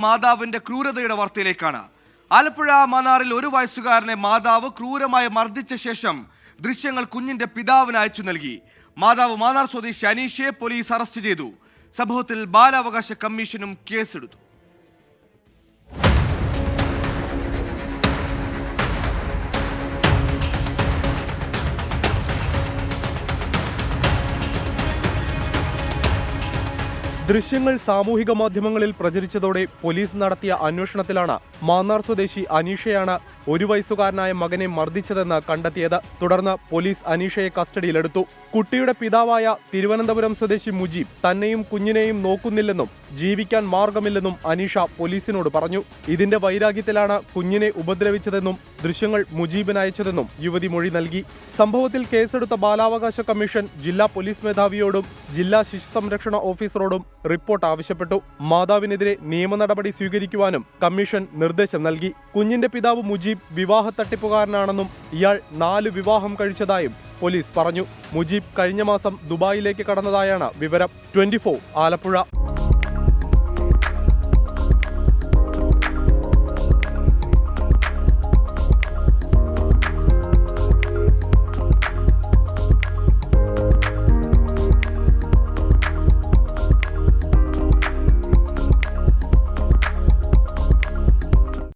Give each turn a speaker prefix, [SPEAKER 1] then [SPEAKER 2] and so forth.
[SPEAKER 1] മാതാവിന്റെ ക്രൂരതയുടെ വാർത്തയിലേക്കാണ്. ആലപ്പുഴ മാന്നാറിൽ 1 വയസ്സുകാരനെ മാതാവ് ക്രൂരമായി മർദ്ദിച്ച ശേഷം ദൃശ്യങ്ങൾ കുഞ്ഞിന്റെ പിതാവിന് അയച്ചു നൽകി. മാതാവ് മാന്നാർ സ്വദേശി അനീഷയെ പോലീസ് അറസ്റ്റ് ചെയ്തു. സംഭവത്തിൽ ബാലാവകാശ കമ്മീഷനും കേസെടുത്തു.
[SPEAKER 2] ദൃശ്യങ്ങൾ സാമൂഹിക മാധ്യമങ്ങളിൽ പ്രചരിച്ചതോടെ പോലീസ് നടത്തിയ അന്വേഷണത്തിലാണ് മാന്നാർ സ്വദേശി അനീഷയാണ് 1 വയസ്സുകാരനായ മകനെ മർദ്ദിച്ചതെന്ന് കണ്ടെത്തിയത്. തുടർന്ന് പോലീസ് അനീഷയെ കസ്റ്റഡിയിലെടുത്തു. കുട്ടിയുടെ പിതാവായ തിരുവനന്തപുരം സ്വദേശി മുജീബ് തന്നെയും കുഞ്ഞിനെയും നോക്കുന്നില്ലെന്നും ജീവിക്കാൻ മാർഗമില്ലെന്നും അനീഷ പോലീസിനോട് പറഞ്ഞു. ഇതിന്റെ വൈരാഗ്യത്തിലാണ് കുഞ്ഞിനെ ഉപദ്രവിച്ചതെന്നും ദൃശ്യങ്ങൾ മുജീബിന് അയച്ചതെന്നും യുവതി മൊഴി നൽകി. സംഭവത്തിൽ കേസെടുത്ത ബാലാവകാശ കമ്മീഷൻ ജില്ലാ പോലീസ് മേധാവിയോടും ജില്ലാ ശിശു സംരക്ഷണ ഓഫീസറോടും റിപ്പോർട്ട് ആവശ്യപ്പെട്ടു. മാതാവിനെതിരെ നിയമ നടപടി സ്വീകരിക്കുവാനും കമ്മീഷൻ നിർദ്ദേശം നൽകി. കുഞ്ഞിന്റെ പിതാവ് മുജീബ് വിവാഹ തട്ടിപ്പുകാരനാണെന്നും ഇയാൾ 4 വിവാഹം കഴിച്ചതായും പോലീസ് പറഞ്ഞു. മുജീബ് കഴിഞ്ഞ മാസം ദുബായിലേക്ക് കടന്നതായാണ് വിവരം. 24 ആലപ്പുഴ.